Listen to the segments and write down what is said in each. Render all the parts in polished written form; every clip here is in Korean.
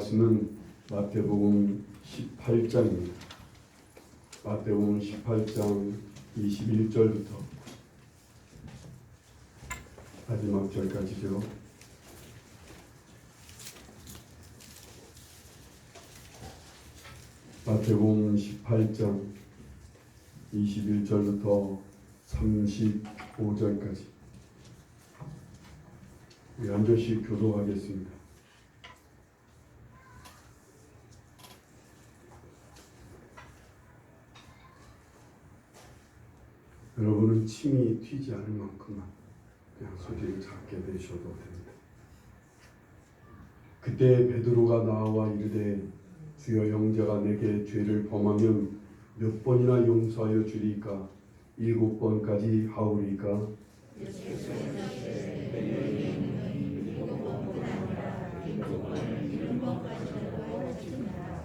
말씀은 마태복음 18장입니다. 마태복음 18장 21절부터 마지막 절까지죠. 마태복음 18장 21절부터 35절까지 우리 한 절씩 교독하겠습니다. 여러분은 침이 튀지 않을 만큼만 그냥 소리를 작게 내셔도 됩니다. 그때 베드로가 나와 이르되 주여 형제가 내게 죄를 범하면 몇 번이나 용서하여 주리까? 7번까지 하오리까?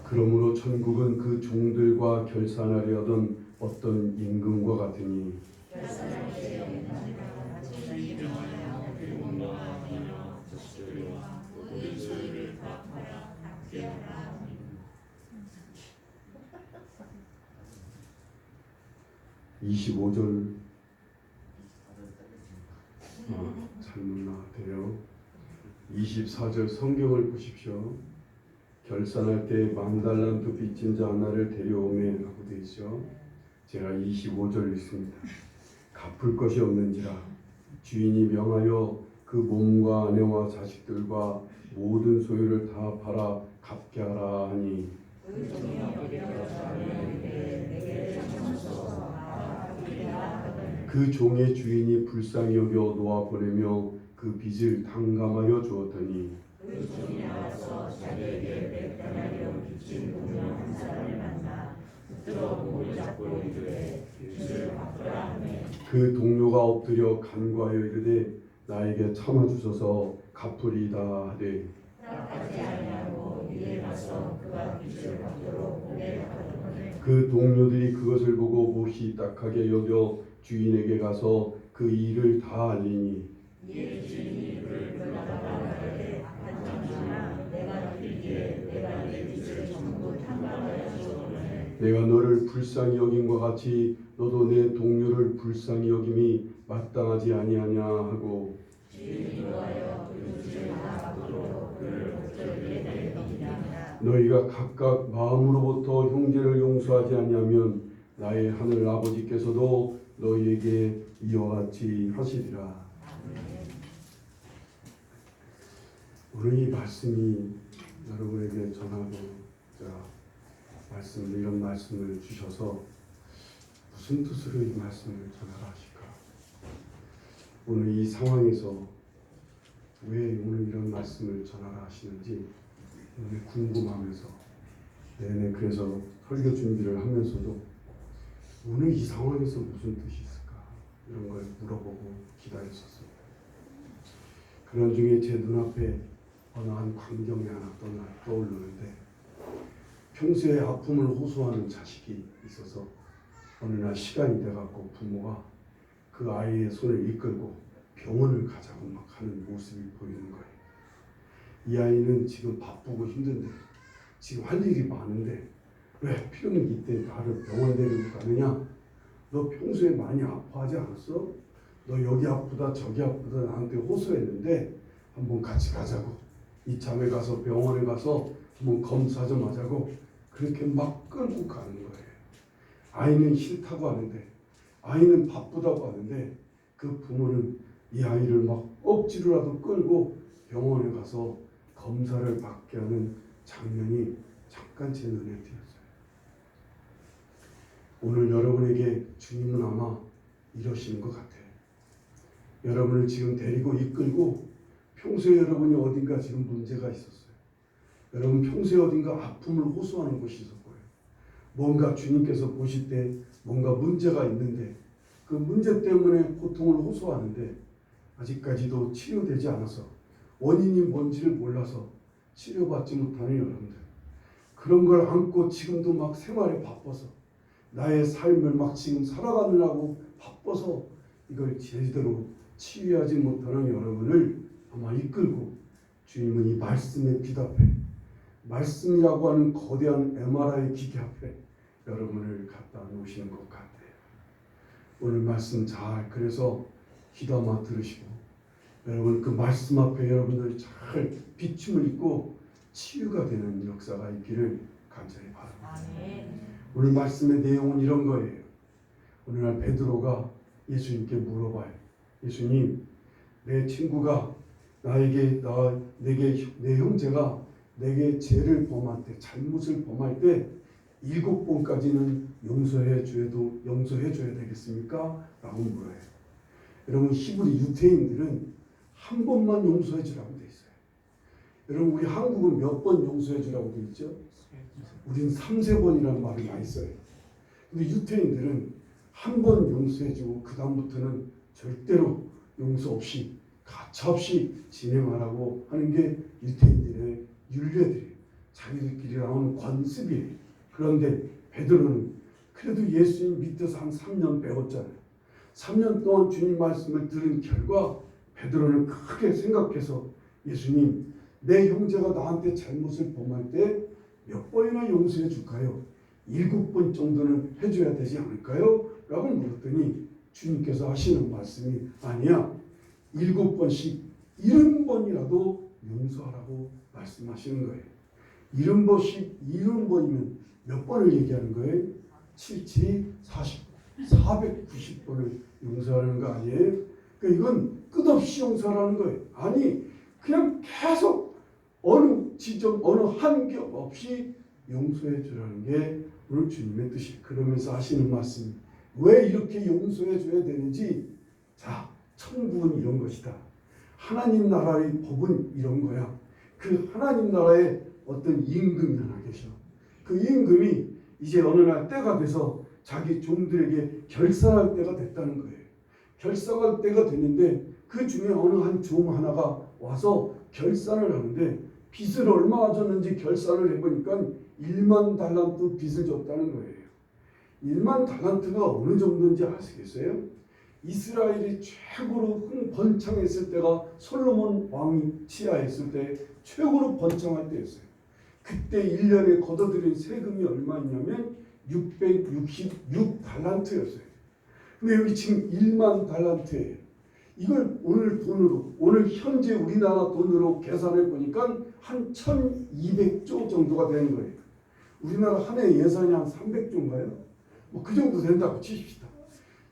그러므로 천국은 그 종들과 결산하려 하던 어떤 임금과 같으니 (25절) 잘못 나왔대요. 24절 성경을 보십시오. 결산할 때 만달란트 빚진 자 하나를 데려오매 라고 되어 있죠. 제가 25절 읽습니다. 갚을 것이 없는지라 주인이 명하여 그 몸과 아내와 자식들과 모든 소유를 다 팔아 갚게 하라 하니 그 종의 주인이 불쌍히 여겨 놓아 보내며 그 빚을 탕감하여 주었더니 그 종이 나와서 자기에게 백단하려 빚진 동료 한 사람을 만나 붙들어 목을 잡고 이르되 빚을 갚으라 하매 그 동료가 엎드려 간구하여 이르되 나에게 참아주소서 갚으리이다 하되 허락하지 아니하고 이에 가서 그가 빚을 갚도록 고백하더니 그 동료들이 그것을 보고 몹시 딱하게 여겨 주인에게 가서 그 일을 다 알리니 이에 주인이 그를 불러다가 말하되 악한 장수나 내가 들기에 내가 내 빚을 전부 탕감하여 주었노니 내가 너를 불쌍히 여김과 같이 너도 내 동료를 불쌍히 여김이 마땅하지 아니하냐 하고 주인이 노하여 그 빚을 다 갚도록 그를 붙들게 되리니라. 너희가 각각 마음으로부터 형제를 용서하지 아니하면 나의 하늘 아버지께서도 너희에게 이와 같이 하시리라. 오늘 이 말씀이 여러분에게 전하고 이런 말씀을 주셔서 무슨 뜻으로 이 말씀을 전하라 하실까? 오늘 이 상황에서 왜 오늘 이런 말씀을 전하라 하시는지 오늘 궁금하면서 내내 그래서 설교 준비를 하면서도 오늘 이 상황에서 무슨 뜻이 있을까? 이런 걸 물어보고 기다렸었습니다. 그런 중에 제 눈앞에 어느 한 광경이 하나 떠오르는데 평소에 아픔을 호소하는 자식이 있어서 어느 날 시간이 돼갖고 부모가 그 아이의 손을 이끌고 병원을 가자고 막 하는 모습이 보이는 거예요. 이 아이는 지금 바쁘고 힘든데 지금 할 일이 많은데 왜 필요는 이때 나를 병원 데리고 가느냐? 너 평소에 많이 아파하지 않았어? 너 여기 아프다 저기 아프다 나한테 호소했는데 한번 같이 가자고 이참에 가서 병원에 가서 한번 검사 좀 하자고 그렇게 막 끌고 가는 거예요. 아이는 싫다고 하는데 아이는 바쁘다고 하는데 그 부모는 이 아이를 막 억지로라도 끌고 병원에 가서 검사를 받게 하는 장면이 잠깐 제 눈에 띄었어요. 오늘 여러분에게 주님은 아마 이러시는 것 같아요. 여러분을 지금 데리고 이끌고 평소에 여러분이 어딘가 지금 문제가 있었어요. 여러분 평소에 어딘가 아픔을 호소하는 곳이 있을 거예요. 뭔가 주님께서 보실 때 뭔가 문제가 있는데 그 그 문제 때문에 고통을 호소하는데 아직까지도 치료되지 않아서 원인이 뭔지를 몰라서 치료받지 못하는 여러분들, 그런 걸 안고 지금도 막 생활에 바빠서 나의 삶을 막 지금 살아가느라고 바빠서 이걸 제대로 치유하지 못하는 여러분을 아마 이끌고 주님은 이 말씀의 빛 앞에, 말씀이라고 하는 거대한 MRI 기계 앞에 여러분을 갖다 놓으시는 것 같아요. 오늘 말씀 잘 그래서 귀담아 들으시고 여러분 그 말씀 앞에 여러분들이 잘 비춤을 입고 치유가 되는 역사가 있기를 간절히 바랍니다. 오늘 말씀의 내용은 이런 거예요. 오늘날 베드로가 예수님께 물어봐요. 예수님, 내 친구가 내 형제가 내게 죄를 범할 때, 잘못을 범할 때 7번까지는 용서해 줘야 되겠습니까? 라고 물어요. 여러분 히브리 유대인들은 한 번만 용서해 주라고 돼 있어요. 여러분 우리 한국은 몇 번 용서해 주라고 돼 있죠? 우린 3-4번이라는 말을 많이 써요. 근데 유대인들은 한 번 용서해 주고 그 다음부터는 절대로 용서 없이 가차없이 진행하라고 하는 게 유대인들의 율례들이에요. 자기들끼리 나오는 관습이에요. 그런데 베드로는 그래도 예수님 밑에서 한 3년 배웠잖아요. 3년 동안 주님 말씀을 들은 결과 베드로는 크게 생각해서 예수님, 내 형제가 나한테 잘못을 범할 때 몇 번이나 용서해 줄까요? 7번 정도는 해줘야 되지 않을까요? 라고 물었더니 주님께서 하시는 말씀이 아니야, 7번씩 70번이라도 용서하라고 말씀하시는 거예요. 70번이면 몇 번을 얘기하는 거예요? 7, 40, 490번을 용서하는 거 아니에요? 그러니까 이건 끝없이 용서하라는 거예요. 아니 그냥 계속 어느 지점, 어느 한겹 없이 용서해 주라는 게 오늘 주님의 뜻이에요. 그러면서 하시는 말씀, 왜 이렇게 용서해 줘야 되는지, 자, 천국은 이런 것이다. 하나님 나라의 법은 이런 거야. 그 하나님 나라에 어떤 임금이 하나 계셔. 그 임금이 이제 어느 날 때가 돼서 자기 종들에게 결산할 때가 됐다는 거예요. 결산할 때가 됐는데 그 중에 어느 한 종 하나가 와서 결산을 하는데 빚을 얼마나 줬는지 결산을 해보니까 1만 달란트 빚을 줬다는 거예요. 1만 달란트가 어느 정도인지 아시겠어요? 이스라엘이 최고로 번창했을 때가 솔로몬 왕이 치하했을 때 최고로 번창할 때였어요. 그때 1년에 걷어들인 세금이 얼마였냐면 666달란트였어요. 근데 여기 지금 1만 달란트예요. 이걸 오늘 돈으로, 오늘 현재 우리나라 돈으로 계산해 보니까 한 1200조 정도가 되는 거예요. 우리나라 한 해 예산이 한 300조인가요? 뭐 그 정도 된다고 치십시다.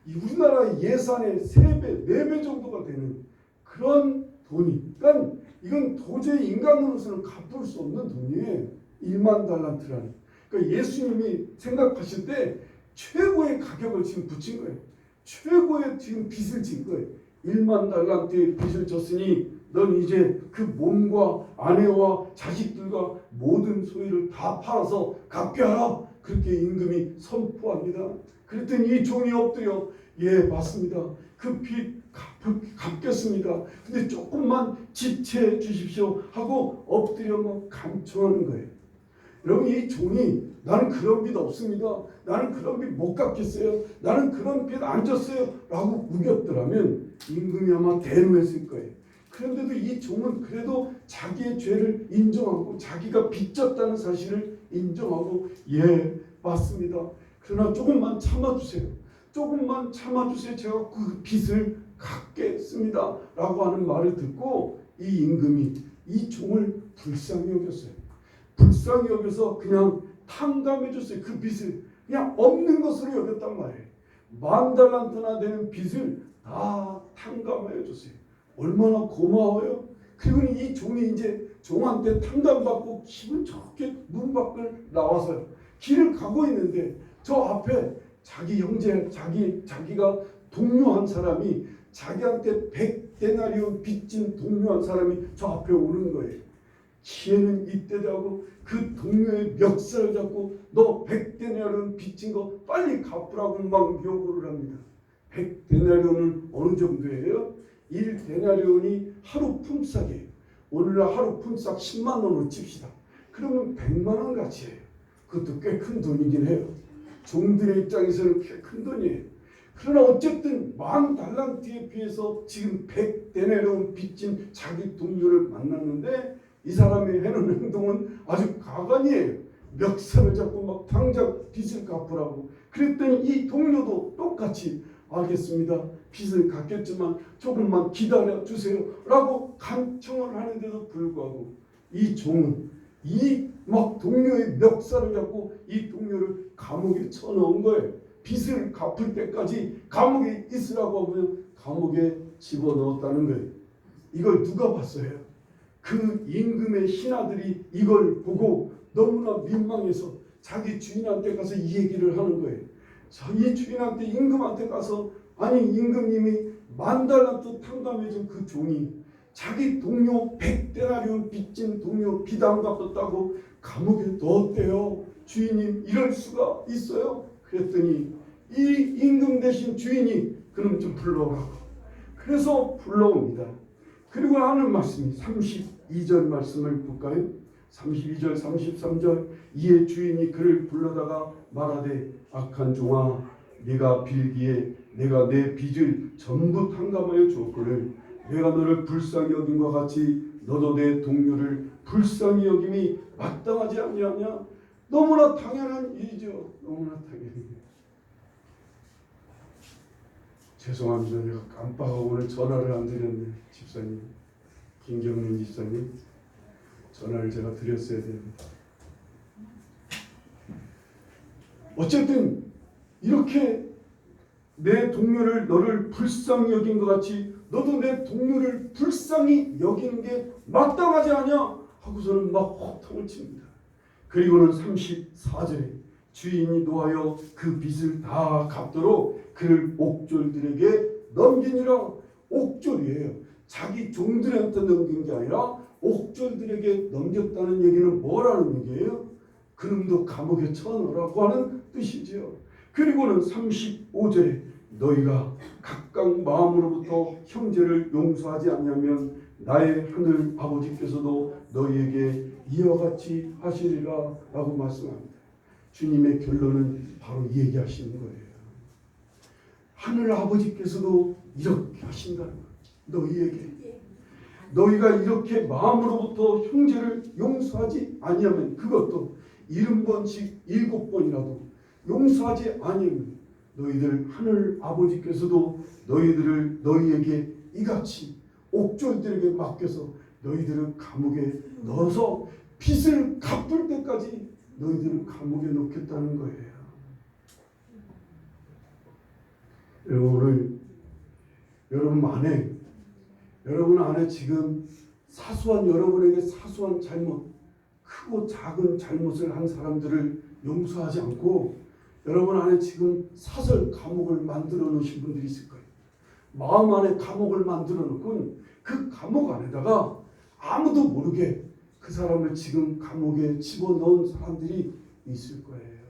이 우리나라 예산의 3배, 4배 정도가 되는 그런 돈이, 그러니까 이건 도저히 인간으로서는 갚을 수 없는 돈이에요. 1만 달란트라는. 그러니까 예수님이 생각하실 때 최고의 가격을 지금 붙인 거예요. 최고의 지금 빚을 진 거예요. 1만 달란트의 빚을 졌으니 넌 이제 그 몸과 아내와 자식들과 모든 소유를 다 팔아서 갚게 하라. 그렇게 임금이 선포합니다. 그랬더니 이 종이 엎드려, 예 맞습니다. 그 빚 갚겠습니다. 근데 조금만 지체해 주십시오 하고 엎드려 막 간청하는 거예요. 여러분 이 종이 나는 그런 빚 없습니다. 나는 그런 빚 못 갚겠어요. 나는 그런 빚 안 졌어요. 라고 우겼더라면 임금이 아마 대노했을 거예요. 그런데도 이 종은 그래도 자기의 죄를 인정하고 자기가 빚졌다는 사실을 인정하고 예 맞습니다. 그러나 조금만 참아주세요. 조금만 참아주세요. 제가 그 빚을 갚겠습니다. 라고 하는 말을 듣고 이 임금이 이 종을 불쌍히 여겼어요. 불쌍히 여겨서 그냥 탕감해 줬어요. 그 빚을 그냥 없는 것으로 여겼단 말이에요. 10,000달란트나 되는 빚을 다 탕감해 줬어요. 얼마나 고마워요. 그리고 이 종이 이제 종한테 탕감받고 기분 좋게 문 밖을 나와서 길을 가고 있는데 저 앞에 자기 형제, 자기가 동료한 사람이 자기한테 100데나리온 빚진 동료한 사람이 저 앞에 오는 거예요. 기회는 이때라고 그 동료의 멱살을 잡고 너 100데나리온 빚진 거 빨리 갚으라고 막 요구를 합니다. 100데나리온은 어느 정도예요? 1데나리온이 하루 품삯이에요. 오늘날 하루 품삯 10만 원으로 칩시다. 그러면 100만 원 가치예요. 그것도 꽤 큰 돈이긴 해요. 종들의 입장에서는 꽤 큰 돈이에요. 그러나 어쨌든 만 달란트에 비해서 지금 100데나리온 빚진 자기 동료를 만났는데 이 사람이 해놓은 행동은 아주 가관이에요. 멱살을 잡고 막 당장 빚을 갚으라고. 그랬더니 이 동료도 똑같이 알겠습니다. 빚을 갚겠지만 조금만 기다려 주세요 라고 간청을 하는데도 불구하고 이 종은 이 막 동료의 멱살을 잡고 이 동료를 감옥에 쳐넣은 거예요. 빚을 갚을 때까지 감옥에 있으라고 하면 감옥에 집어넣었다는 거예요. 이걸 누가 봤어요? 그 임금의 신하들이 이걸 보고 너무나 민망해서 자기 주인한테 가서 이 얘기를 하는 거예요. 자기 주인한테 임금한테 가서 아니 임금님이 만 달란트 탕감해준 그 종이 자기 동료 100데나리온 빚진 동료 빚 안 갚았다고 감옥에 넣었대요. 주인님 이럴 수가 있어요? 그랬더니 이 임금 대신 주인이 그럼 좀 불러오라고. 그래서 불러옵니다. 그리고 하는 말씀이 32절 말씀을 볼까요? 32절 33절 이에 주인이 그를 불러다가 말하되 악한 종아 네가 빌기에 내가 내 빚을 전부 탕감하여 주었거늘 내가 너를 불쌍히 여김과 같이 너도 내 동료를 불쌍히 여김이 마땅하지 아니하냐? 너무나 당연한 일이죠. 너무나 당연히. 죄송합니다. 내가 깜빡하고 오늘 전화를 안 드렸네. 집사님 김경민 집사님 전화를 제가 드렸어야 됩니다. 어쨌든 이렇게 내 동료를 너를 불쌍히 여긴 것 같이 너도 내 동료를 불쌍히 여기는 게 마땅하지 않냐 하고서는 막 호통을 칩니다. 그리고는 34절에 주인이 노하여 그 빚을 다 갚도록 그를 옥졸들에게 넘기니라. 옥졸이에요. 자기 종들한테 넘긴 게 아니라 옥졸들에게 넘겼다는 얘기는 뭐라는 얘기예요? 그놈도 감옥에 쳐넣으라고 하는 뜻이지요. 그리고는 35절에 너희가 각각 마음으로부터 형제를 용서하지 않냐면 나의 하늘 아버지께서도 너희에게 이와 같이 하시리라 라고 말씀합니다. 주님의 결론은 바로 이 얘기하시는 거예요. 하늘 아버지께서도 이렇게 하신다는 거예요. 너희에게. 너희가 이렇게 마음으로부터 형제를 용서하지 아니하면 그것도 70번씩 7번이라도 용서하지 아니하면 너희들 하늘 아버지께서도 너희에게 이같이 옥졸들에게 맡겨서 너희들을 감옥에 넣어서 빚을 갚을 때까지 너희들을 감옥에 넣겠다는 거예요. 오늘 여러분 안에 지금 여러분에게 사소한 잘못, 크고 작은 잘못을 한 사람들을 용서하지 않고 여러분 안에 지금 사설 감옥을 만들어 놓으신 분들이 있을 거예요. 마음 안에 감옥을 만들어 놓고 그 감옥 안에다가 아무도 모르게 그 사람을 지금 감옥에 집어넣은 사람들이 있을 거예요.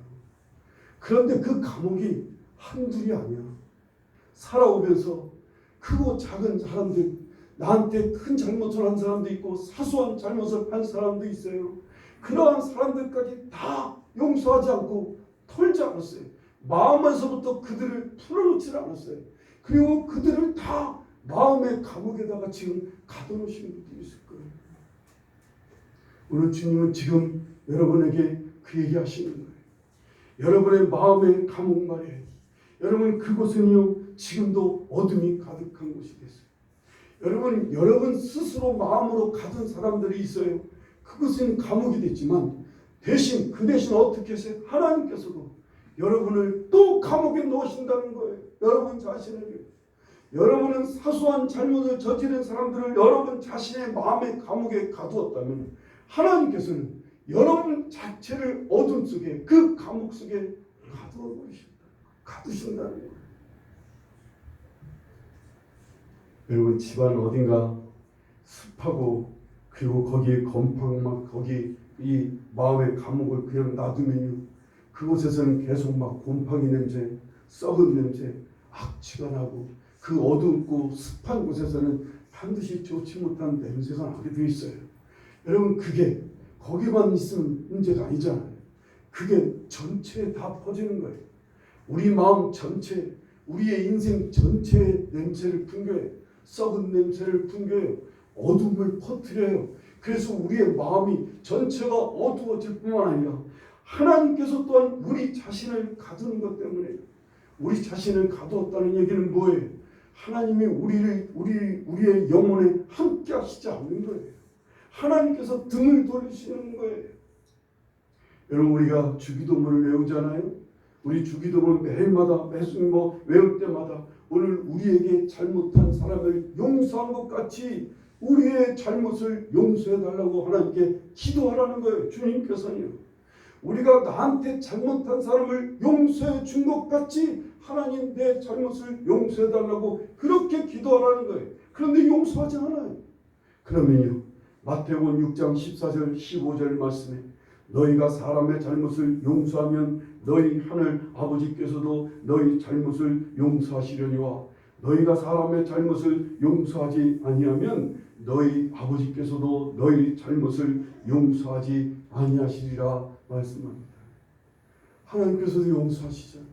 그런데 그 감옥이 한둘이 아니야. 살아오면서 크고 작은 사람들, 나한테 큰 잘못을 한 사람도 있고 사소한 잘못을 한 사람도 있어요. 그러한 사람들까지 다 용서하지 않고 털지 않았어요. 마음에서부터 그들을 풀어놓지 않았어요. 그리고 그들을 다 마음의 감옥에다가 지금 가둬놓으신 분들이 있을 거예요. 오늘 주님은 지금 여러분에게 그 얘기 하시는 거예요. 여러분의 마음의 감옥 말이에요. 여러분 그곳은요 지금도 어둠이 가득한 곳이 됐어요. 여러분 스스로 마음으로 가둔 사람들이 있어요. 그것은 감옥이 됐지만 그 대신 어떻게 하세요? 하나님께서도 여러분을 또 감옥에 넣으신다는 거예요. 여러분 자신을. 여러분은 사소한 잘못을 저지른 사람들을 여러분 자신의 마음의 감옥에 가두었다면 하나님께서는 여러분 자체를 어둠 속에 그 감옥 속에 가두신다는 거예요. 여러분 집안 어딘가 습하고 그리고 거기에 건팡 거기 이 마음의 감옥을 그냥 놔두면요 그곳에서는 계속 막 곰팡이 냄새, 썩은 냄새, 악취가 나고 그 어둡고 습한 곳에서는 반드시 좋지 못한 냄새가 나게 되어 있어요. 여러분, 그게 거기만 있으면 문제가 아니잖아요. 그게 전체에 다 퍼지는 거예요. 우리 마음 전체, 우리의 인생 전체에 냄새를 풍겨요. 썩은 냄새를 풍겨요. 어둠을 퍼뜨려요. 그래서 우리의 마음이 전체가 어두워질 뿐만 아니라 하나님께서 또한 우리 자신을 가두는 것 때문에, 우리 자신을 가두었다는 얘기는 뭐예요? 하나님이 우리의 영혼에 함께 하시지 않는 거예요. 하나님께서 등을 돌리시는 거예요. 여러분, 우리가 주기도문을 외우잖아요. 우리 주기도문 매일마다 외울 때마다 오늘 우리에게 잘못한 사람을 용서한 것 같이 우리의 잘못을 용서해달라고 하나님께 기도하라는 거예요. 주님께서는요. 우리가 나한테 잘못한 사람을 용서해 준 것 같이 하나님 내 잘못을 용서해달라고 그렇게 기도하라는 거예요. 그런데 용서하지 않아요. 그러면요, 마태복음 6장 14절 15절 말씀에 너희가 사람의 잘못을 용서하면 너희 하늘 아버지께서도 너희 잘못을 용서하시려니와 너희가 사람의 잘못을 용서하지 아니하면 너희 아버지께서도 너희 잘못을 용서하지 아니하시리라 말씀합니다. 하나님께서도 용서하시잖아요.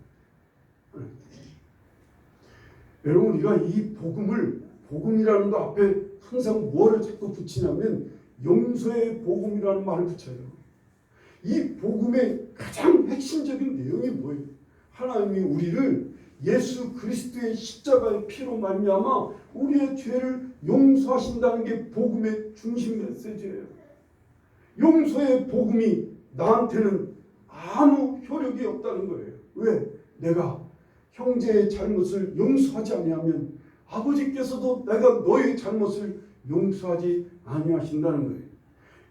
여러분, 우리가 이 복음이라는 거 앞에 항상 뭐를 자꾸 붙이냐면 용서의 복음이라는 말을 붙여요. 이 복음의 가장 핵심적인 내용이 뭐예요? 하나님이 우리를 예수 그리스도의 십자가의 피로 말미암아 우리의 죄를 용서하신다는 게 복음의 중심 메시지예요. 용서의 복음이 나한테는 아무 효력이 없다는 거예요. 왜? 내가 형제의 잘못을 용서하지 아니하면 아버지께서도 내가 너의 잘못을 용서하지 아니하신다는 거예요.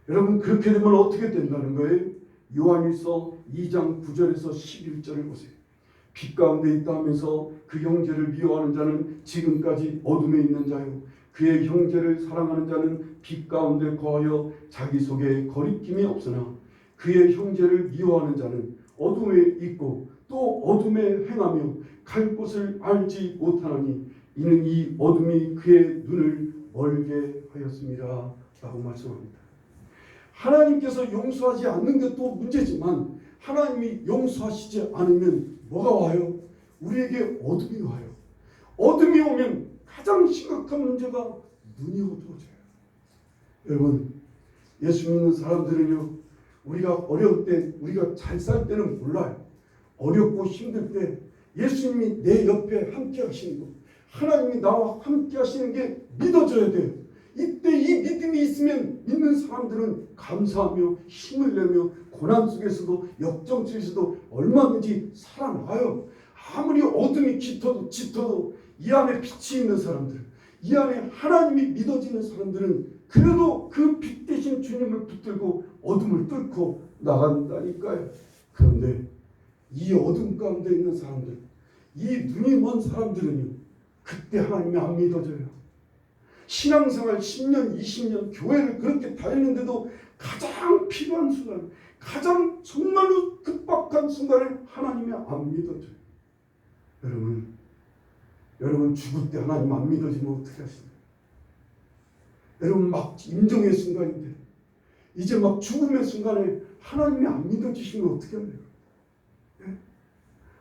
여러분, 그렇게 되면 어떻게 된다는 거예요? 요한일서 2장 9절에서 11절을 보세요. 빛 가운데 있다 하면서 그 형제를 미워하는 자는 지금까지 어둠에 있는 자요, 그의 형제를 사랑하는 자는 빛 가운데 거하여 자기 속에 거리낌이 없으나 그의 형제를 미워하는 자는 어둠에 있고 또 어둠에 행하며 갈 곳을 알지 못하나니 이는 이 어둠이 그의 눈을 멀게 하였습니다 라고 말씀합니다. 하나님께서 용서하지 않는 게 또 문제지만 하나님이 용서하시지 않으면 뭐가 와요? 우리에게 어둠이 와요. 어둠이 오면 가장 심각한 문제가 눈이 어두워져요. 여러분, 예수 믿는 사람들은요, 우리가 어려울 때, 우리가 잘 살 때는 몰라요. 어렵고 힘들 때 예수님이 내 옆에 함께 하시는 거, 하나님이 나와 함께 하시는 게 믿어져야 돼요. 이때 이 믿음이 있으면 믿는 사람들은 감사하며 힘을 내며 고난 속에서도 역정 속에서도 얼마든지 살아나가요. 아무리 어둠이 짙어도 이 안에 빛이 있는 사람들, 이 안에 하나님이 믿어지는 사람들은 그래도 그 빛 대신 주님을 붙들고 어둠을 뚫고 나간다니까요. 그런데 이 어둠 가운데 있는 사람들, 이 눈이 먼 사람들은요, 그때 하나님이 안 믿어져요. 신앙생활 10년, 20년 교회를 그렇게 다녔는데도 가장 필요한 순간, 가장 정말로 급박한 순간에 하나님이 안 믿어져요. 여러분 죽을 때 하나님 안 믿어지면 어떻게 하시나요? 여러분, 막 임종의 순간인데 이제 막 죽음의 순간에 하나님이 안 믿어지시면 어떻게 해요?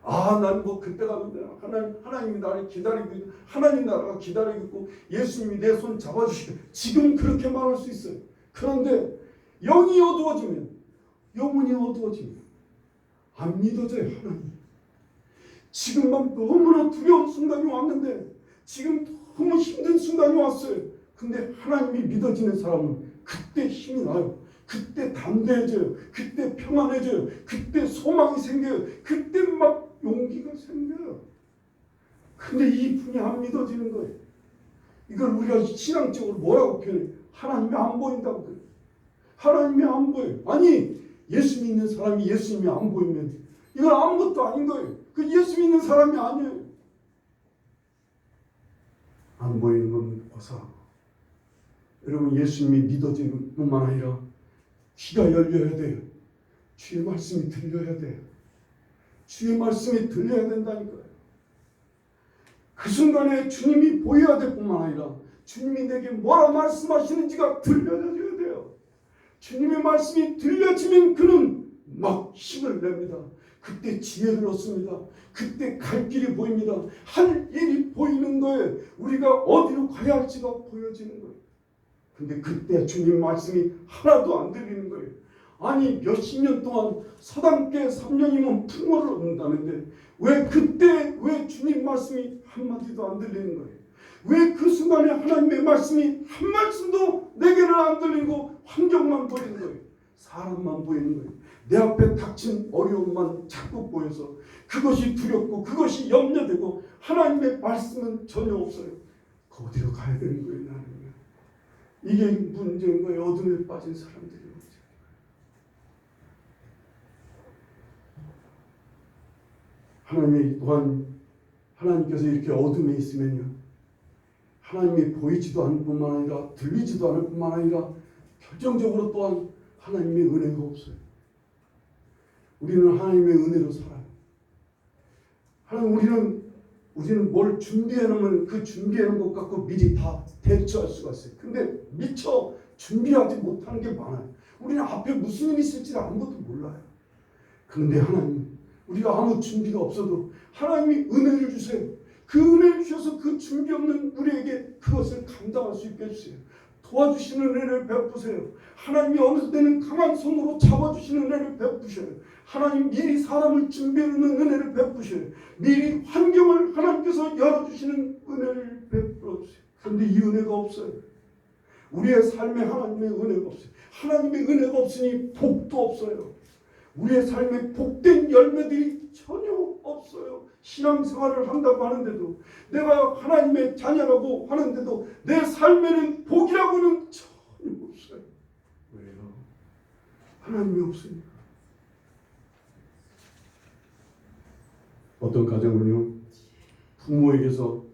난 뭐 그때 가면 하나님이 나를 기다리고 있고, 하나님 나라가 기다리고 있고, 예수님이 내 손 잡아주시고, 지금 그렇게 말할 수 있어요. 그런데 영이 어두워지면, 영혼이 어두워지면 안 믿어져요. 하나님. 지금 막 너무나 두려운 순간이 왔는데, 지금 너무 힘든 순간이 왔어요. 근데 하나님이 믿어지는 사람은 그때 힘이 나요. 그때 담대해져요. 그때 평안해져요. 그때 소망이 생겨요. 그때 막 용기가 생겨요. 근데 이 분이 안 믿어지는 거예요. 이걸 우리가 신앙적으로 뭐라고 표현해요? 하나님이 안 보인다고 그래요. 하나님이 안 보여요. 아니, 예수 믿는 사람이 예수님이 안 보이면 이건 아무것도 아닌 거예요. 그 예수 믿는 사람이 아니에요. 안 보이는 건 고사하고, 여러분, 예수님이 믿어지는 뿐만 아니라 귀가 열려야 돼요. 주의 말씀이 들려야 돼요. 주의 말씀이 들려야 된다니까요. 그 순간에 주님이 보여야 될 뿐만 아니라 주님이 내게 뭐라 말씀하시는지가 들려줘야 돼요. 주님의 말씀이 들려지면 그는 막 힘을 냅니다. 그때 지혜를 얻습니다. 그때 갈 길이 보입니다. 할 일이 보이는 거예요. 우리가 어디로 가야 할지가 보여지는 거예요. 근데 그때 주님 말씀이 하나도 안 들리는 거예요. 아니 몇십 년 동안 서당계 3년이면 풍어를 얻는다는데 왜 주님 말씀이 한마디도 안 들리는 거예요? 왜 그 순간에 하나님의 말씀이 한 말씀도 내게는 안 들리고 환경만 보이는 거예요? 사람만 보이는 거예요. 내 앞에 닥친 어려움만 자꾸 보여서 그것이 두렵고 그것이 염려되고 하나님의 말씀은 전혀 없어요. 그 어디로 가야 되는 거예요? 나는 이게 문제인 거예요. 어둠에 빠진 사람들이 문제. 하나님이 또한 하나님께서 이렇게 어둠에 있으면요, 하나님이 보이지도 않을 뿐만 아니라 들리지도 않을 뿐만 아니라 결정적으로 또한 하나님의 은혜가 없어요. 우리는 하나님의 은혜로 살아요. 우리는 뭘 준비해 놓으면 그 준비해 놓은 것 갖고 미리 다 대처할 수가 있어요. 근데 미처 준비하지 못하는 게 많아요. 우리는 앞에 무슨 일이 있을지 아무것도 몰라요. 그런데 하나님, 우리가 아무 준비가 없어도 하나님이 은혜를 주세요. 그 은혜를 주셔서 그 준비 없는 우리에게 그것을 감당할 수 있게 해주세요. 도와주시는 은혜를 베푸세요. 하나님이 어느 때는 강한 손으로 잡아주시는 은혜를 베푸셔요. 하나님 미리 사람을 준비해주는 은혜를 베푸셔요. 미리 환경을 하나님께서 열어주시는 은혜를 베풀어주세요. 그런데 이 은혜가 없어요. 우리의 삶에 하나님의 은혜가 없어요. 하나님의 은혜가 없으니 복도 없어요. 우리의 삶에 복된 열매들이 전혀 없어요. 신앙생활을 한다고 하는데도, 내가 하나님의 자녀라고 하는데도 내 삶에는 복이라고는 전혀 없어요. 왜요? 하나님이 없으니까. 어떤 가정은요, 부모에게서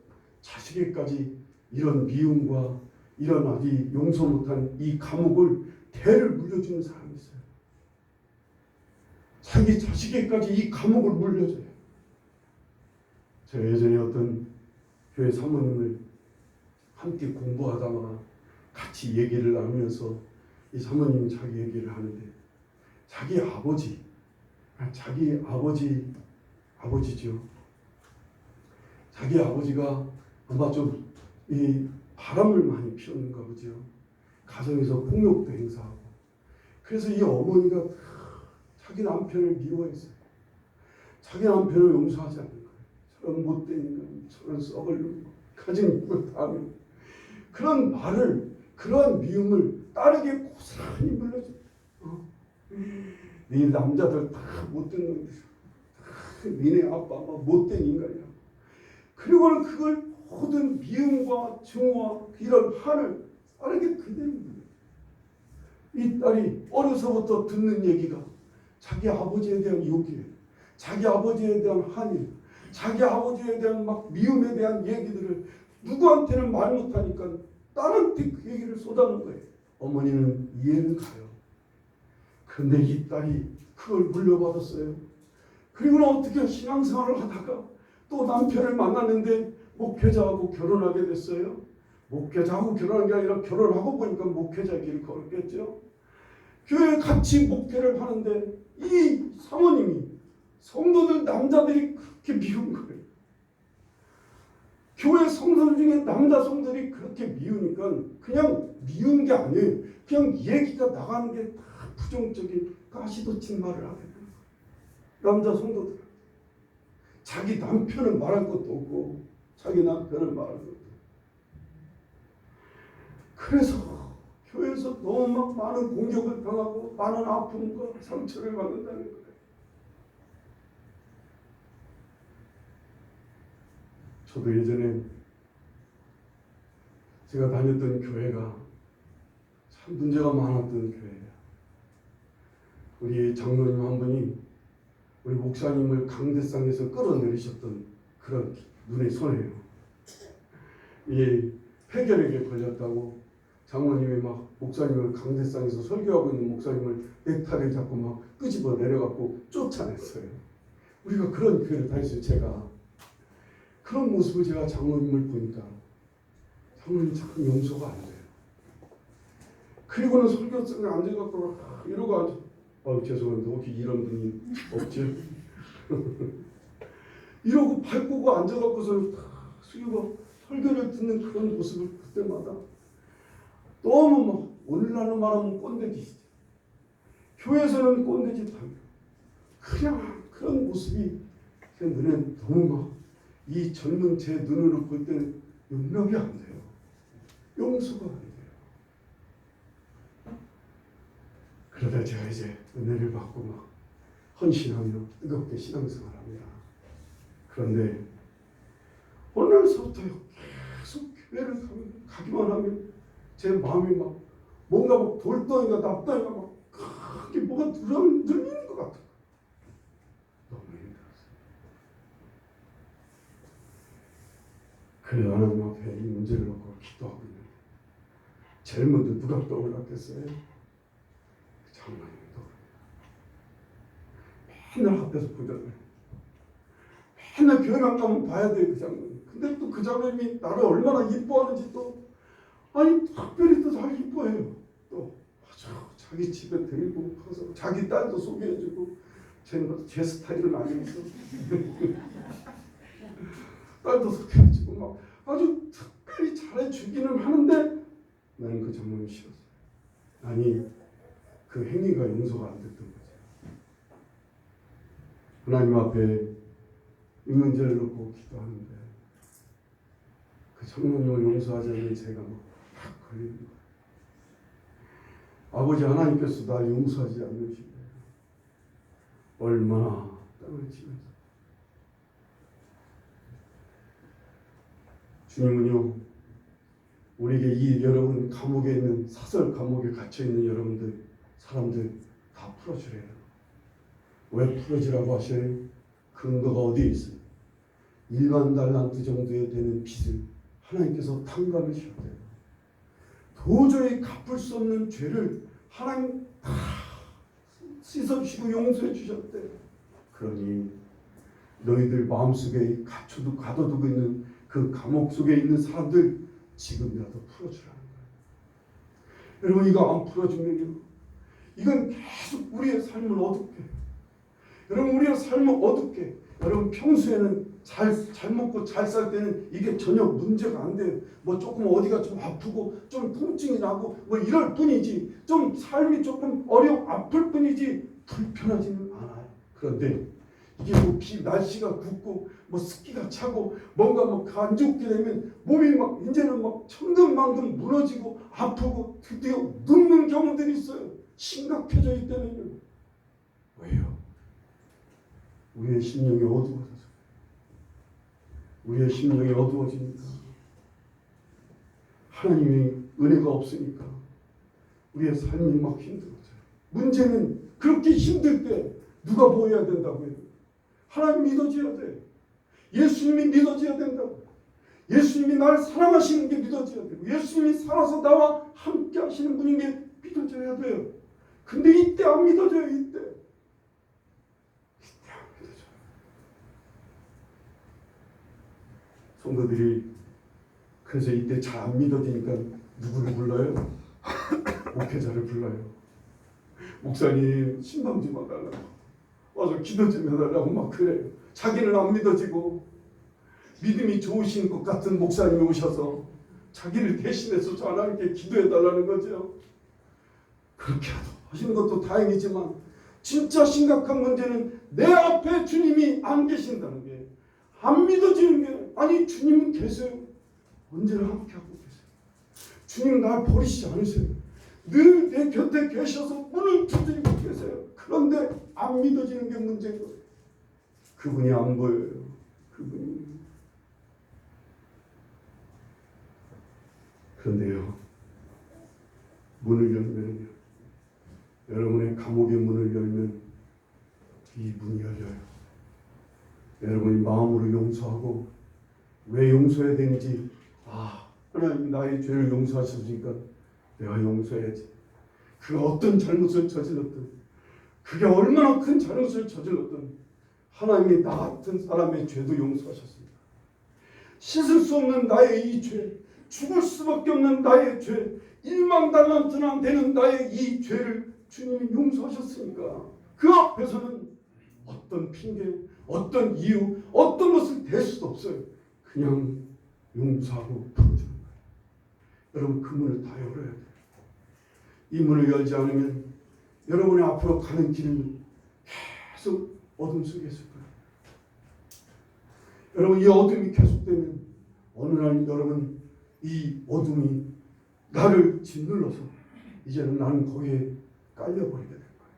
자식에게까지 이런 미움과 이런 아직 용서 못한 이 감옥을 대를 물려주는 사람이 있어요. 자기 자식에게까지 이 감옥을 물려줘요. 제가 예전에 어떤 교회 사모님을 함께 공부하다가 같이 얘기를 나누면서 이 사모님이 자기 얘기를 하는데, 자기 아버지죠. 자기 아버지가 아마 좀 이 바람을 많이 피웠는가 보죠. 가정에서 폭력도 행사하고. 그래서 이 어머니가 자기 남편을 미워했어요. 자기 남편을 용서하지 않는 거예요. 저런 못된 인간, 저런 썩을 놈, 가진 것 다 하면 그런 말을, 그런 미움을 딸에게 고스란히 물려줘요. 네 남자들 다 못된 놈들, 니네 아빠가 못된 인간이야. 그리고는 그걸 모든 미움과 증오와 이런 한을 딸에게 그대로 물려요. 이 딸이 어려서부터 듣는 얘기가 자기 아버지에 대한 욕이에요. 자기 아버지에 대한 한이에요. 자기 아버지에 대한 막 미움에 대한 얘기들을 누구한테는 말 못하니까 딸한테 그 얘기를 쏟아놓은 거예요. 어머니는 이해는 가요. 그런데 이 딸이 그걸 물려받았어요. 그리고는 어떻게 신앙생활을 하다가 또 남편을 만났는데 목회자하고 결혼하게 됐어요. 목회자하고 결혼한 게 아니라 결혼하고 보니까 목회자 길을 걸었겠죠. 교회에 같이 목회를 하는데 이 사모님이 성도들 남자들이 그렇게 미운 거예요. 교회 성도들 중에 남자 성도들이 그렇게 미우니까 그냥 미운 게 아니에요. 그냥 얘기가 나가는 게 다 부정적인 가시돋친 말을 하게 돼요. 남자 성도들. 자기 남편은 말할 것도 없고 자기 남편은 말할 것도 없고. 그래서 교회에서 너무 막 많은 공격을 당하고 많은 아픔과 상처를 받는다는 거예요. 저도 예전에 제가 다녔던 교회가 참 문제가 많았던 교회예요. 우리 장로님 한 분이 우리 목사님을 강대상에서 끌어내리셨던 그런 눈의 손해예요. 이 폐결핵에 걸렸다고 장로님이 막 목사님을 강대상에서 설교하고 있는 목사님을 넥타이를 잡고 막 끄집어 내려갖고 쫓아냈어요. 우리가 그런 교회를 다녔어요. 제가 그런 모습을 제가 장로님을 보니까 장로님 참 용서가 안 돼요. 그리고는 설교석에 앉아갖고 이러고 앉아. 죄송합니다. 혹시 이런 분이 없죠? 이러고 발 꼬고 앉아갖고서 숙이고 설교를 듣는 그런 모습을 그때마다 너무 막 오늘날로 말하면 꼰대짓이죠. 교회에서는 꼰대짓 하고 그냥 그런 모습이 제 눈에 너무 막 이 젊은 제 눈으로 볼 때는 용납이 안 돼요. 용서가 안 돼요. 그러다 제가 이제 은혜를 받고 막 헌신하며 뜨겁게 신앙생활합니다. 그런데 어느 날서부터요 계속 교회를 가기만 하면 제 마음이 막 뭔가 막 돌덩이가 납덩이가 막 크게 뭐가 눌리는 것 같아요. 너무 힘들었어요. 그래 하나님 앞에 이 문제를 놓고 기도하고 있는데 제일 먼저 누가 떠올랐겠어요? 장로님이 떠올랐어요. 맨날 앞에서 보잖아요. 맨날 교회만 가면 봐야 돼요, 그 장로님. 근데 또 그 장로님이 나를 얼마나 이뻐하는지 또 아니 특별히 또 잘 이뻐해요. 또 아주 자기 집에 데리고 가서 자기 딸도 소개해주고 제 스타일은 아니면서 딸도 소개해주고 막 아주 특별히 잘해주기는 하는데 나는 그 장로님 싫었어요. 아니 그 행위가 용서가 안 됐던 거죠. 하나님 앞에 이 문제를 놓고 기도하는데 그 장로님을 용서하지 않는 제가 막 걸리는 거예요. 아버지 하나님께서 날 용서하지 않으시네. 얼마나 땅을 치면서 주님은요 우리에게 이 여러분 감옥에 있는 사설 감옥에 갇혀 있는 여러분들 사람들 다 풀어주래요. 왜 풀어주라고 하셔요? 근거가 어디에 있어요? 1만 달란트 정도에 되는 빚을 하나님께서 탕감하셔야 돼요. 도저히 갚을 수 없는 죄를 하나님 다 씻어주시고 용서해 주셨대요. 그러니 너희들 마음속에 가둬두고 있는 그 감옥 속에 있는 사람들 지금이라도 풀어주라는 거예요. 여러분 이거 안 풀어주면요 이건 계속 우리의 삶을 어둡게 해요. 여러분 우리의 삶을 어둡게 여러분 평소에는 잘 먹고 잘 살 때는 이게 전혀 문제가 안 돼요. 뭐 조금 어디가 좀 아프고 좀 통증이 나고 뭐 이럴 뿐이지 좀 삶이 조금 아플 뿐이지 불편하지는 않아요. 그런데 이게 뭐 날씨가 굽고 뭐 습기가 차고 뭔가 뭐 안 좋게 되면 몸이 막 이제는 막 천근만근 무너지고 아프고 드디어 눕는 경우들이 있어요. 심각해져 있다면요. 왜요? 우리의 심령이 어두워져서 우리의 심령이 어두워지니까 하나님의 은혜가 없으니까 우리의 삶이 막 힘들어져요. 문제는 그렇게 힘들 때 누가 보여야 된다고요? 하나님 믿어져야 돼. 예수님이 믿어져야 된다고. 예수님이 나를 사랑하시는 게 믿어져야 되고 예수님이 살아서 나와 함께 하시는 분인 게 믿어져야 돼요. 근데 이때 안 믿어져요. 이때 안 믿어져요. 성도들이 그래서 이때 잘 안 믿어지니까 누구를 불러요? 목회자를 불러요. 목사님 신방 좀 해달라고 와서 기도 좀 해달라고 막 그래요. 자기는 안 믿어지고 믿음이 좋으신 것 같은 목사님이 오셔서 자기를 대신해서 저 하나님께 기도해달라는 거죠. 그렇게 하시는 것도 다행이지만 진짜 심각한 문제는 내 앞에 주님이 안 계신다는 게 안 믿어지는 게 아니 주님은 계세요. 언제나 함께하고 계세요. 주님 날 버리시지 않으세요. 늘 내 곁에 계셔서 문을 두드리고 계세요. 그런데 안 믿어지는 게 문제인 거예요. 그분이 안 보여요. 그분이. 그런데요. 문을 열면요. 여러분의 감옥의 문을 열면 이 문이 열려요. 여러분이 마음으로 용서하고 왜 용서해야 되는지 하나님 나의 죄를 용서하셨으니까 내가 용서해야지. 그가 어떤 잘못을 저질렀든 그게 얼마나 큰 잘못을 저질렀든 하나님이 나 같은 사람의 죄도 용서하셨습니다. 씻을 수 없는 나의 이 죄, 죽을 수밖에 없는 나의 죄, 일망달란트나 되는 나의 이 죄를 주님이 용서하셨으니까 그 앞에서는 어떤 핑계, 어떤 이유, 어떤 것을 댈 수도 없어요. 그냥 용서하고 풀어주는 거예요. 여러분 그 문을 다 열어야 돼요. 이 문을 열지 않으면 여러분의 앞으로 가는 길은 계속 어둠 속에 있을 거예요. 여러분 이 어둠이 계속되면 어느 날 여러분 이 어둠이 나를 짓눌러서 이제는 나는 거기에 깔려버리게 될 거예요.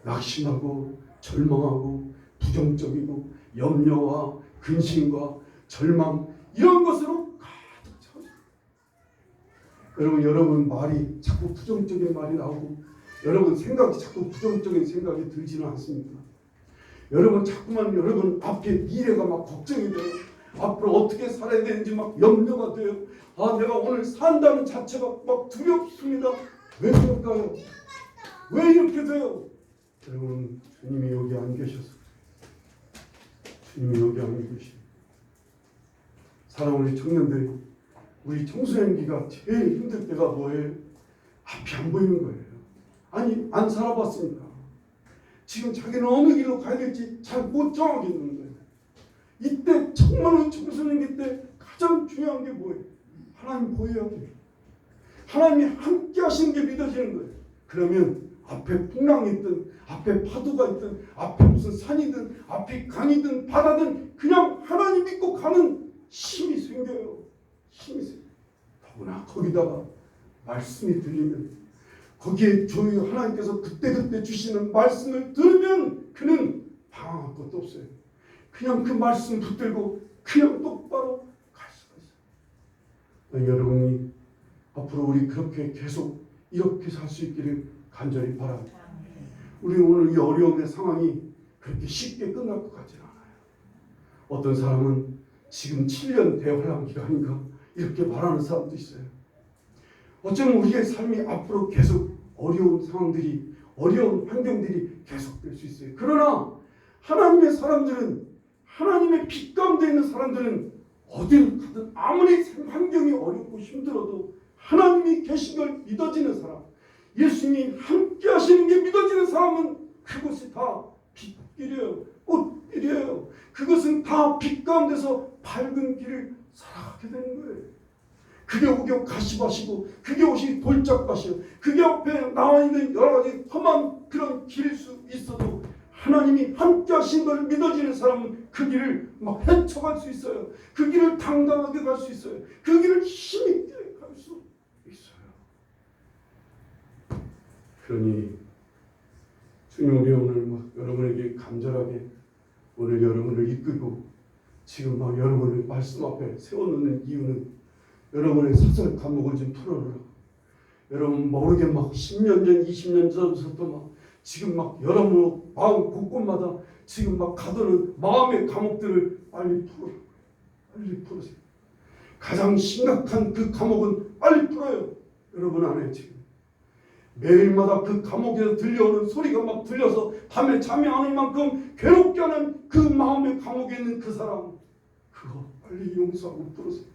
낙심하고 절망하고 부정적이고 염려와 근심과 절망 이런 것으로 가득 차오죠. 여러분 말이 자꾸 부정적인 말이 나오고 여러분 생각이 자꾸 부정적인 생각이 들지는 않습니까? 여러분 자꾸만 여러분 앞에 미래가 막 걱정이 돼요. 앞으로 어떻게 살아야 되는지 막 염려가 돼요. 아 내가 오늘 산다는 자체가 막 두렵습니다. 왜 그럴까요? 왜 이렇게 돼요? 여러분 주님이 여기 안 계셔서 주님이 여기 안 계시고 사랑하는 우리 청년들이 우리 청소년기가 제일 힘들 때가 뭐예요? 앞이 안 보이는 거예요. 아니 안 살아봤으니까 지금 자기는 어느 길로 가야 될지 잘 못 정하겠는 거예요. 이때 정말 청소년기 때 가장 중요한 게 뭐예요? 하나님 보여야 돼요. 하나님이 함께 하시는 게 믿어지는 거예요. 그러면 앞에 풍랑이 있든 앞에 파도가 있든 앞에 무슨 산이든 앞에 강이든 바다든 그냥 하나님 믿고 가는 힘이 생겨요. 힘이 생겨요. 더구나 거기다가 말씀이 들리면 거기에 저희 하나님께서 그때그때 주시는 말씀을 들으면 그는 방황할 것도 없어요. 그냥 그 말씀 붙들고 그냥 똑바로 갈 수가 있어요. 여러분이 앞으로 우리 그렇게 계속 이렇게 살 수 있기를 간절히 바랍니다. 우리 오늘 이 어려움의 상황이 그렇게 쉽게 끝날 것 같지는 않아요. 어떤 사람은 지금 7년 대환란 기간인가 이렇게 말하는 사람도 있어요. 어쩌면 우리의 삶이 앞으로 계속 어려운 상황들이 어려운 환경들이 계속될 수 있어요. 그러나 하나님의 사람들은 하나님의 빛 가운데 있는 사람들은 어디를 가든 아무리 환경이 어렵고 힘들어도 하나님이 계신 걸 믿어지는 사람, 예수님이 함께 하시는 게 믿어지는 사람은 그것이 다 빛길이에요. 꽃길이에요. 그것은 다 빛 가운데서 밝은 길을 살아가게 되는 거예요. 그게 오겨 가시밭이고 그게 옷이 돌짝밭이에요. 그게 앞에 나와 있는 여러 가지 험한 그런 길일 수 있어도 하나님이 함께 하신 걸 믿어지는 사람은 그 길을 막 헤쳐갈 수 있어요. 그 길을 당당하게 갈 수 있어요. 그 길을 힘있게 갈 수 있어요. 그러니 주님 우리 오늘 막 여러분에게 간절하게 오늘 여러분을 이끌고 지금 막 여러분을 말씀 앞에 세워놓는 이유는 여러분의 사설 감옥을 좀 풀어놓으라고. 여러분 모르게 막 10년 전 20년 전부터 막 지금 막 여러분 마음 곳곳마다 지금 막 가두는 마음의 감옥들을 빨리 풀어요. 빨리 풀으세요. 가장 심각한 그 감옥은 빨리 풀어요. 여러분 안에 지금 매일마다 그 감옥에서 들려오는 소리가 막 들려서 밤에 잠이 안 올 만큼 괴롭게 하는 그 마음의 감옥에 있는 그 사람 그거 빨리 용서하고 풀으세요.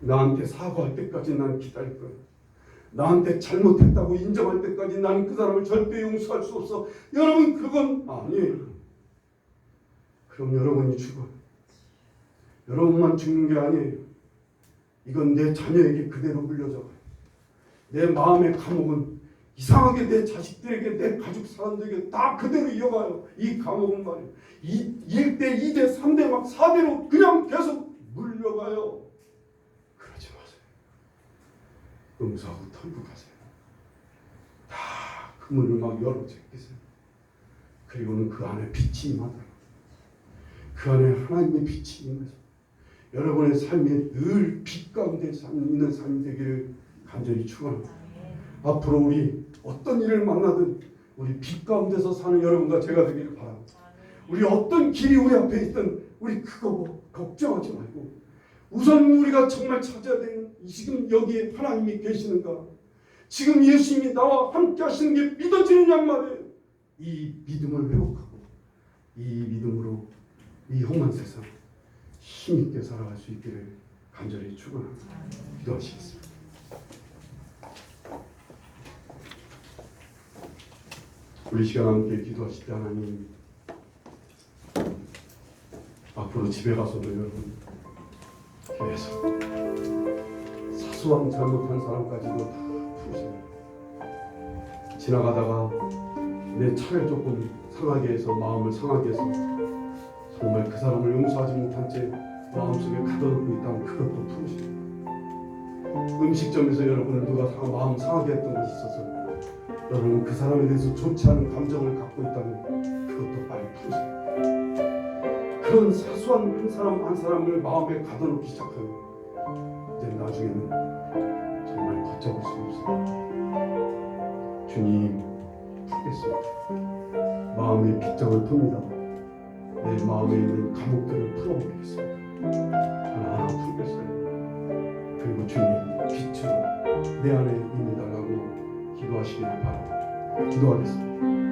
나한테 사과할 때까지 난 기다릴 거야. 나한테 잘못했다고 인정할 때까지 나는 그 사람을 절대 용서할 수 없어. 여러분 그건 아니에요. 그럼 여러분이 죽어요. 여러분만 죽는 게 아니에요. 이건 내 자녀에게 그대로 물려져가요. 내 마음의 감옥은 이상하게 내 자식들에게 내 가족 사람들에게 다 그대로 이어가요. 이 감옥은 말이에요. 1대, 2대, 3대 막 4대로 그냥 계속 물려가요. 그러지 마세요. 용서하고 털고 가세요. 다 그 문을 막 열어 제끼세요. 그리고는 그 안에 빛이 임하더라고요. 그 안에 하나님의 빛이 임해서 여러분의 삶에 늘 빛 가운데 있는 삶이 되기를 간절히 축원합니다. 앞으로 우리 어떤 일을 만나든 우리 빛 가운데서 사는 여러분과 제가 되기를 바랍니다. 우리 어떤 길이 우리 앞에 있든 우리 그거 뭐 걱정하지 말고 우선 우리가 정말 찾아야 되는 지금 여기에 하나님이 계시는가, 지금 예수님이 나와 함께 하시는 게 믿어지느냐 말이에요. 이 믿음을 회복하고 이 믿음으로 이 험한 세상 힘있게 살아갈 수 있기를 간절히 축원합니다. 기도하시겠습니다. 우리 시간 함께 기도하실 때 하나님, 앞으로 집에 가서도 여러분 교회에서 사소한 잘못한 사람까지도 다 푸시네. 지나가다가 내 차를 조금 상하게 해서 마음을 상하게 해서 정말 그 사람을 용서하지 못한 채 마음속에 가둬놓고 있다면 그것도 푸시네. 음식점에서 여러분을 누가 마음 상하게 했던 것이 있어서 여러분 그 사람에 대해서 좋지 않은 감정을 갖고 있다면 그것도 빨리 푸세요. 그런 사소한 한 사람 한 사람을 마음에 가둬놓기 시작하면 이제 나중에는 정말 걷잡을 수 없어요. 주님 풀겠습니다. 마음의 빗장을 풉니다. 내 마음에 있는 감옥들을 풀어보겠습니다. 하나하나 풀겠어요. 그리고 주님 빛으로 내 안에 임해달라고 기도하시기를 바랍니다. 기도하겠습니다.